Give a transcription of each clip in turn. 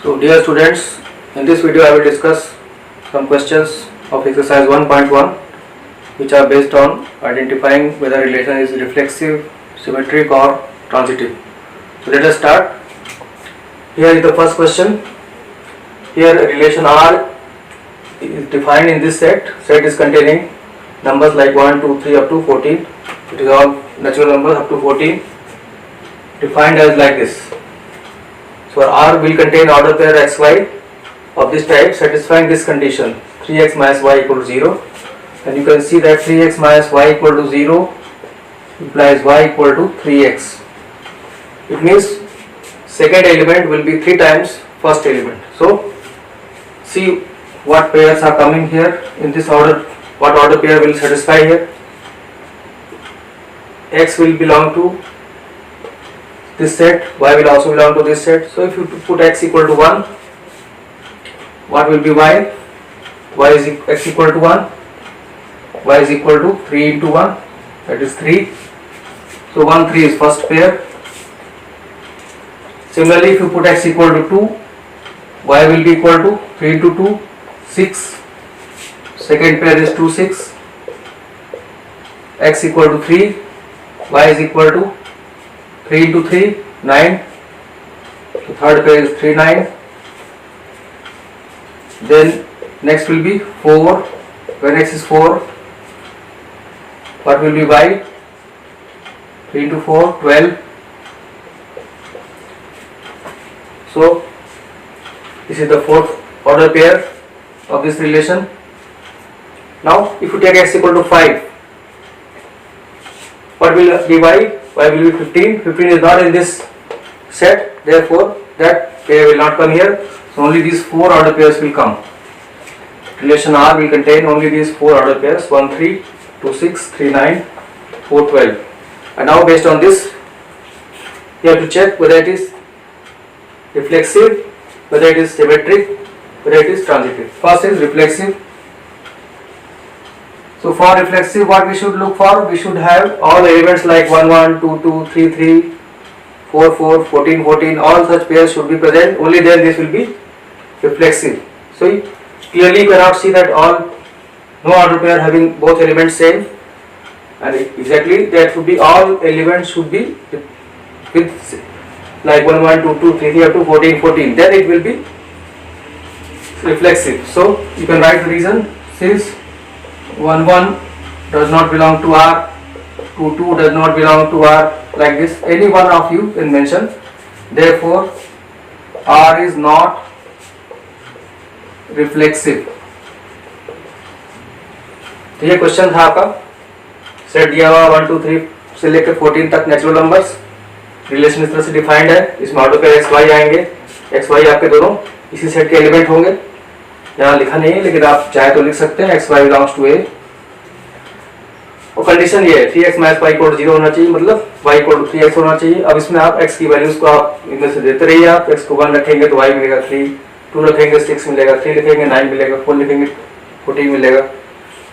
So dear students, in this video I will discuss some questions of exercise 1.1 which are based on identifying whether relation is reflexive, symmetric or transitive. So let us start. Here is the first question. Here relation R is defined in this set. Set is containing numbers like 1, 2, 3 up to 14. It is all natural numbers up to 14, defined as like this. So R will contain order pair xy of this type satisfying this condition 3x minus y equal to 0, and you can see that 3x minus y equal to 0 implies y equal to 3x. It means second element will be 3 times first element. So see what pairs are coming here in this order, what order pair will satisfy here. X will belong to this set, y will also belong to this set. So if you put x equal to 1, what will be y? Y is x equal to 1, y is equal to 3 into 1, that is 3. So 1, 3 is first pair. Similarly, if you put x equal to 2, y will be equal to 3 into 2, 6. Second pair is 2, 6. X equal to 3, y is equal to 3 into 3, 9. The third pair is 3, 9. Then next will be 4. When x is 4, what will be y? 3 into 4, 12. So this is the fourth order pair of this relation. Now if you take x equal to 5, what will be y? Y will be 15. 15 is not in this set, therefore that pair will not come here. So only these 4 order pairs will come. Relation R will contain only these 4 order pairs 1, 3, 2, 6, 3, 9, 4, 12. And now based on this, you have to check whether it is reflexive, whether it is symmetric, whether it is transitive. First is reflexive. So for reflexive, what we should look for? We should have all elements like 1, 1, 2, 2, 3, 3, 4, 4, 14, 14, all such pairs should be present. Only then this will be reflexive. So clearly you cannot see that no order pair having both elements same, and exactly that should be all elements should be with like 1, 1, 2, 2, 3, 3 up to 14, 14. Then it will be reflexive. So you can write the reason. Since 1, 1 does not belong to R, 2, 2 does not belong to R, like this, any one of you can mention. Therefore R is not reflexive. तो ये question था आपका. Set दिया हुआ 1, 2, 3 से लेकर 14 तक natural numbers. Relation इस तरह से डिफाइंड है. इसमें ऑर्डर पेयर एक्स वाई आएंगे. एक्स वाई आपके दोनों इसी सेट के एलिमेंट होंगे. यहाँ लिखा नहीं है लेकिन आप चाहे तो लिख सकते हैं. एक्स वाई बिलोंग्स टू ए. और कंडीशन ये है 3x minus Y equal to 0 होना चाहिए, मतलब y इक्वल टू 3x होना चाहिए. अब इसमें आप x की वैल्यूज को आप इनमें से देते रहिए. आप x को 1 रखेंगे तो y मिलेगा 3, 2 रखेंगे 6 मिलेगा, 3 लिखेंगे 9 मिलेगा, 4 लिखेंगे 14 मिलेगा,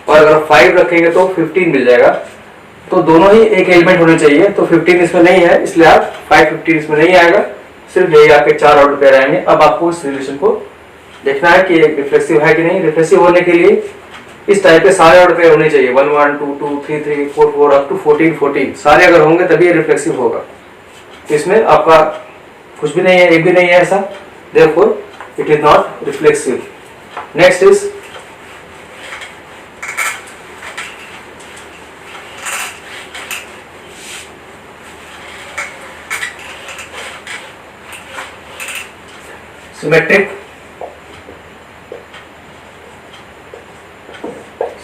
और अगर 5 रखेंगे तो 15 मिल जाएगा. तो दोनों ही एक एलिमेंट होने चाहिए. तो 15 इसमें नहीं है, इसलिए आप 5, 15 इसमें नहीं आएगा. सिर्फ यही आपके 4 ऑर्डर पेयर आएंगे. अब आपको इस रिलेशन को देखना है कि रिफ्लेक्सिव है कि नहीं. रिफ्लेक्सिव होने के लिए इस टाइप के सारे ऑर्डर पेयर होने चाहिए. 1, 1, 2, 2, 3, 3, 4, 4 अप टू 14, 14 सारे अगर होंगे तभी ये रिफ्लेक्सिव होगा. तो इसमें आपका कुछ भी नहीं है, एक भी नहीं है ऐसा. Therefore it is not reflexive. Next is symmetric.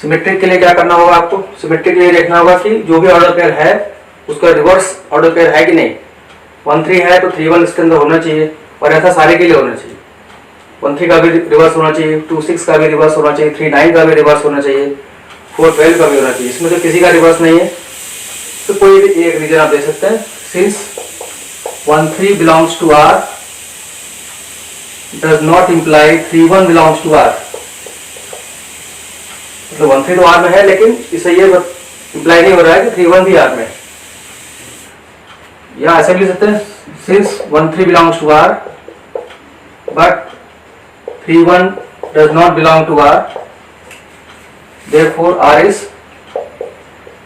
Symmetric के लिए क्या करना होगा आपको? सिमेट्रिक के लिए देखना होगा कि जो भी ऑर्डर पेयर है उसका रिवर्स ऑर्डर पेयर है कि नहीं. 1, 3 है तो 3, 1 इसके अंदर होना चाहिए, और ऐसा सारे के लिए होना चाहिए. 1, 3 का भी रिवर्स होना चाहिए, 2, 6 का भी रिवर्स होना चाहिए, 3, 9 का भी रिवर्स होना चाहिए, 4, 12 का भी होना चाहिए. इसमें तो किसी का रिवर्स नहीं है. तो कोई भी एक रीजन आप दे सकते हैं. Since 1, 3 belongs to R does not imply 3, 1 belongs to R. मतलब 1, 3 तो R में है, लेकिन इससे ये इंप्लाई नहीं हो रहा है कि 3, 1 भी R में है. या ऐसे भी लिख सकते हैं, since 1, 3 belongs to R but 3 1 does not belong to R, therefore R is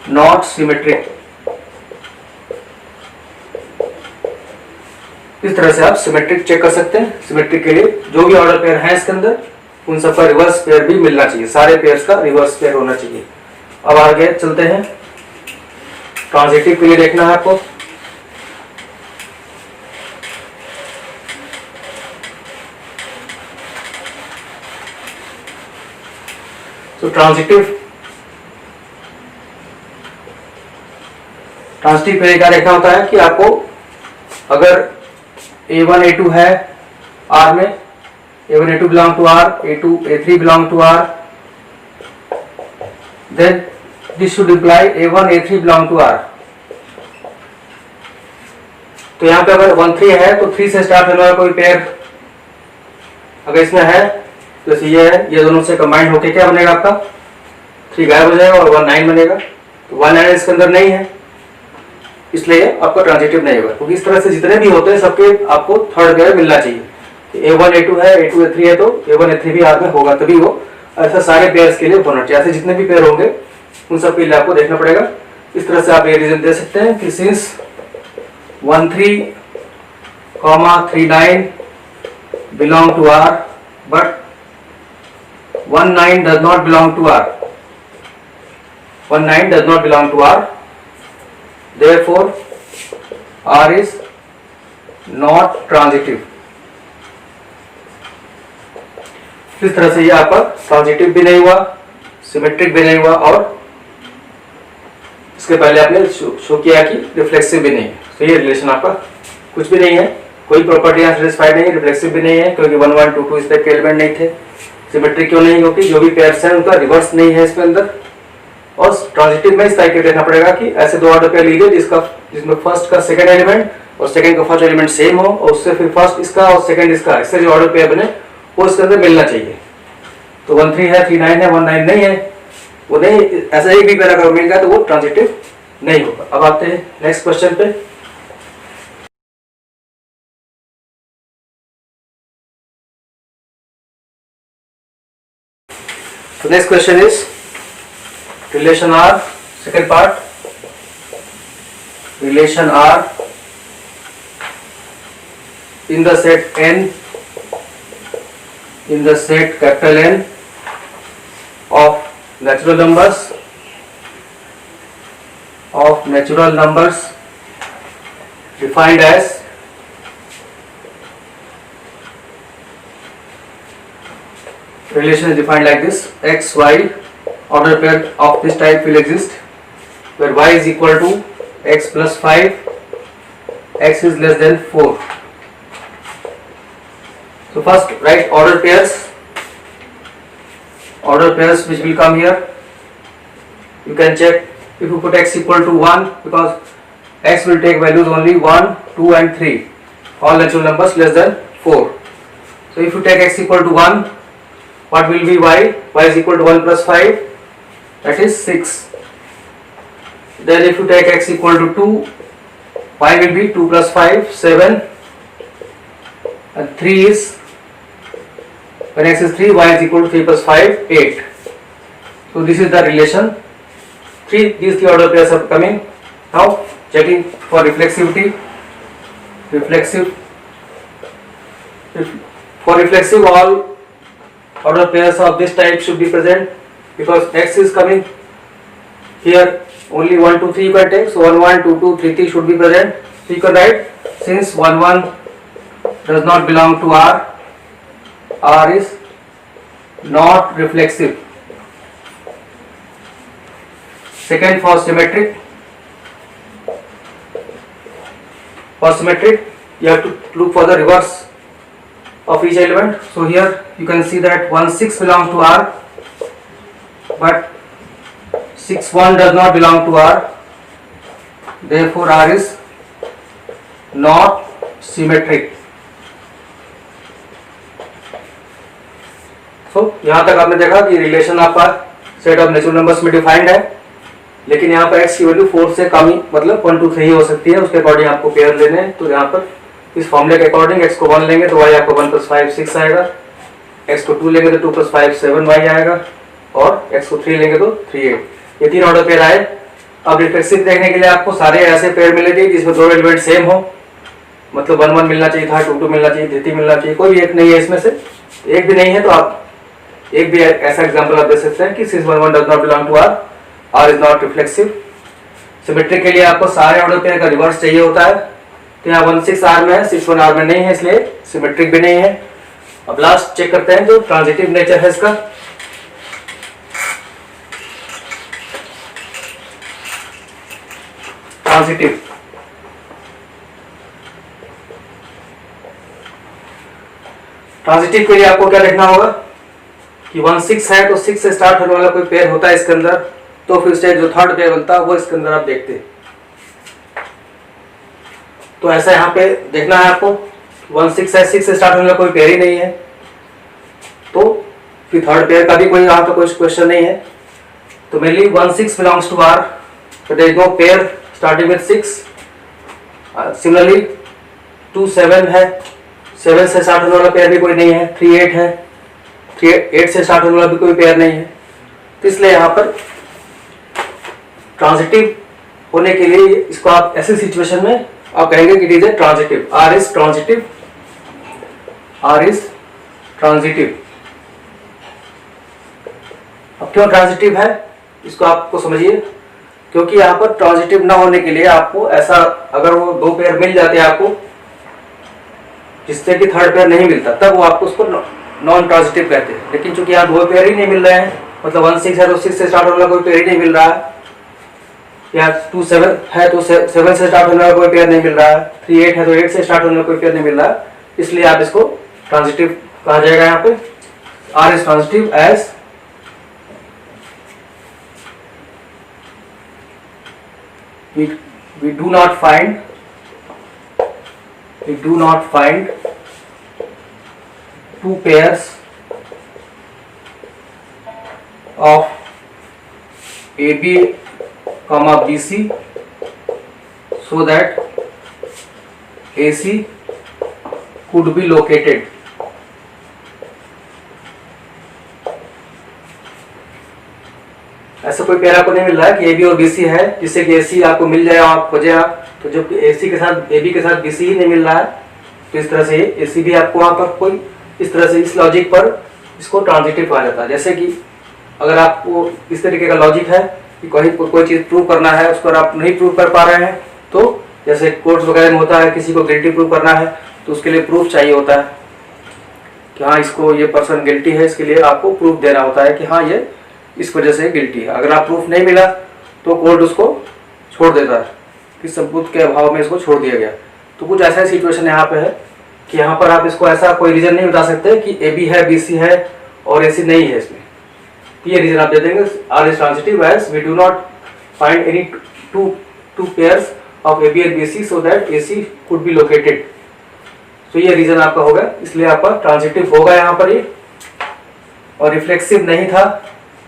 not symmetric. इस तरह से आप सिमेट्रिक चेक कर सकते हैं। सिमेट्रिक के लिए जो भी ऑर्डर पेयर है इसके अंदर उन सबका रिवर्स पेयर भी मिलना चाहिए, सारे पेयर्स का रिवर्स पेयर होना चाहिए। अब आगे चलते हैं, ट्रांजिटिव के लिए देखना है आपको। तो ट्रांजिटिव के लिए क्या देखना होता है कि आपको अगर A1 A2 है R में, A1 A2 belong to R, A2 A3 belong to R, then this should imply A1 A3 belong to R. तो यहाँ पे अगर 1 3 है तो 3 से स्टार्ट होने वाला कोई पेयर अगर इसमें है तो ये है, ये दोनों से कंबाइंड होके क्या बनेगा आपका 3 गायब हो जाएगा और 1 9 बनेगा। तो 1 9 इसके अंदर नहीं है, इसलिए आपका ट्रांजिटिव नहीं होगा। क्योंकि इस तरह से जितने भी होते हैं सबके आपको थर्ड पेयर मिलना चाहिए। A1 A2 है, A2 A3 है तो A1 A3 भी आगे होगा तभी वो, ऐसा सारे पेयर्स के लिए होना चाहिए। ऐसे जितने भी पेयर होंगे उन सब के लिए आपको देखना पड़ेगा। इस तरह से आप ये रीजन दे सकते हैं कि since 1 3, 3 9 belong to R but 1 9 does not belong to R. 1 9 does not belong to R. Therefore, R is not transitive. इस तरह से ये आपका ट्रांजिटिव भी नहीं हुआ, सिमेट्रिक भी नहीं हुआ और इसके पहले आपने शो किया कि रिफ्लेक्सिव भी नहीं है। तो ये रिलेशन आपका कुछ भी नहीं है, कोई प्रॉपर्टी यहाँ सेटिस्फाइड नहीं है, रिफ्लेक्सिव भी नहीं है क्योंकि 1 1 2 2 इस टाइप के एलिमेंट नहीं थे। सिमेट्रिक क्यों नहीं, क्योंकि जो भी पेयर्स हैं उनका रिवर्स नहीं है इसके अंदर। और ट्रांजिटिव में इस टाइप के देखना पड़ेगा कि ऐसे दो ऑर्डर पेयर लीजिए जिसमें फर्स्ट का सेकंड एलिमेंट और सेकंड का फर्स्ट एलिमेंट सेम हो और उससे फिर फर्स्ट इसका और सेकंड इसका, इससे जो ऑर्डर पेयर बने वो इसके अंदर मिलना चाहिए। तो 1 3 है, 3 9 है, 1 9 नहीं है, वो नहीं, ऐसा एक भी पेयर अगर मिल गया तो वो ट्रांजिटिव नहीं होगा। अब आते हैं नेक्स्ट क्वेश्चन पे। तो next question is relation R, second part, relation R in the set N, in the set capital N of natural numbers defined as relation is defined like this: x y order pair of this type will exist where y is equal to x plus 5, x is less than 4. So first write order pairs which will come here. You can check if you put x equal to 1 because x will take values only 1, 2 and 3, all natural numbers less than 4. So if you take x equal to 1, what will be y? Y is equal to 1 plus 5, that is 6. Then if you take x equal to 2, y will be 2 plus 5, 7 and 3 is, when x is 3, y is equal to 3 plus 5, 8. So this is the relation. These three order pairs are coming. Now checking for reflexivity. For reflexive all order pairs of this type should be present because x is coming here, only 1 2 3 you can take, so 1 1 2 2 3 3 should be present. So you can write since 1 1 does not belong to R, R is not reflexive. Second, for symmetric you have to look for the reverse of each element. So here you can see that 1 6 belongs to R but 6 1 does not belong to R, therefore R is not symmetric. So यहाँ तक आपने देखा कि relation आपका set of natural numbers में defined है, लेकिन यहाँ पर x की वैल्यू 4 से कम ही, मतलब 1 2 3 ही हो सकती है, उसके अकॉर्डिंग आपको पेयर लेने हैं। तो यहाँ पर इस फॉर्मूले के अकॉर्डिंग x को 1 लेंगे तो y आपको 1 + 5 6 आएगा, x को 2 लेंगे तो 2 + 5 7 y आएगा, और x को 3 लेंगे तो 3 8। ये 3 ऑर्डर पेयर आए। अब रिफ्लेक्सिव देखने के लिए आपको सारे ऐसे पेयर मिले थे जिसमें दो एलिमेंट सेम हो, मतलब 1 1 मिलना चाहिए था, 2 2 मिलना चाहिए, 3 3 मिलना चाहिए, कोई भी एक नहीं है इसमें से, एक भी नहीं है तो आप एक भी ऐसा एग्जांपल आप दे सकते हैं कि 6 1 1 does not belong to R is not reflexive. Symmetric के लिए आपको सारे ऑर्डर पेयर का रिवर्स चाहिए होता है, तो यहाँ 1 6 R में है, 6 1 R में नहीं है, इसलिए सिमेट्रिक भी नहीं है। अब लास्ट चेक करते हैं जो ट्रांजिटिव नेचर है इसका। ट्रांजिटिव ट्रांजिटिव के लिए आपको क्या देखना होगा कि 1 6 है तो 6 से स्टार्ट होने वाला कोई पेयर होता है इसके अंदर, तो फिर से जो थर्ड पेयर बनता है वो इसके अंदर आप देखते हैं। तो ऐसा यहाँ पे देखना है आपको, 1 6 है, 6 से स्टार्ट होने वाला कोई पेयर ही नहीं है, तो फिर थर्ड पेयर का भी कोई यहाँ पे कोई क्वेश्चन नहीं है। तो mainly 1 6 belongs to R, but there is no pair starting with 6. Similarly 2 7 है, 7 से स्टार्ट होने वाला पेयर भी कोई नहीं है, 3 8 है, 3 8 से स्टार्ट होने वाला भी कोई पेयर नहीं है। तो इसलिए यहाँ पर ट्रांजिटिव होने के लिए इसको आप ऐसी सिचुएशन में आप कहेंगे कि it is a transitive, R is transitive, R is transitive. अब क्यों ट्रांजिटिव है इसको आपको समझिए, क्योंकि यहाँ पर ट्रांजिटिव ना होने के लिए आपको ऐसा, अगर वो दो पेयर मिल जाते हैं आपको जिससे कि थर्ड पेयर नहीं मिलता, तब वो आपको उसको नॉन ट्रांजिटिव कहते हैं। लेकिन चूंकि यहाँ दो पेयर ही नहीं मिल रहे हैं, मतलब 1 6 है तो 6 से स्टार्ट होने वाला कोई पेयर ही नहीं मिल रहा है, या 2 7 है तो 7 से स्टार्ट होने वाला कोई पेयर नहीं मिल रहा है, 3 8 है तो 8 से स्टार्ट होने वाला कोई पेयर नहीं मिल रहा है, इसलिए आप इसको ट्रांजिटिव कहा जाएगा। यहाँ पे R is transitive as we do not find two pairs of AB comma BC so that AC could be located. ऐसा कोई पेयर आपको नहीं मिल रहा है कि AB और BC है जिससे कि AC आपको मिल जाए, आप खोजे आप, तो जब AC के साथ AB के साथ BC ही नहीं मिल रहा है, तो इस तरह से AC भी आपको वहाँ पर कोई इस तरह से इस लॉजिक पर इसको ट्रांजिटिव कहा जाता है। जैसे कि अगर आपको इस तरीके का लॉजिक है कि कोई चीज़ प्रूव करना है, उसको आप नहीं प्रूव कर पा रहे हैं, तो जैसे कोर्ट्स वगैरह में होता है, किसी को गिल्टी प्रूव करना है तो उसके लिए प्रूफ चाहिए होता है कि हाँ इसको ये पर्सन गिल्टी है, इसके लिए आपको प्रूफ देना होता है कि हाँ ये इस वजह से गिल्टी है। अगर आप प्रूफ नहीं मिला तो कोर्ट उसको छोड़ देता है कि सबूत के अभाव में इसको छोड़ दिया गया। तो कुछ ऐसा सिचुएशन यहाँ पे है कि यहाँ पर आप इसको ऐसा कोई रीजन नहीं बता सकते कि AB है, BC है और AC नहीं है इसमें, ये रीजन आप दे देंगे R is transitive as we do not find any two pairs of AB and BC so that AC could be located। तो ये रीजन आपका होगा, इसलिए आपका ट्रांजिटिव होगा यहाँ पर ये, और रिफ्लेक्सिव नहीं था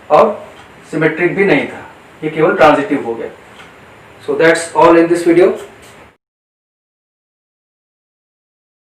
और सिमेट्रिक भी नहीं था, ये केवल ट्रांजिटिव हो गया। So that's all in this video.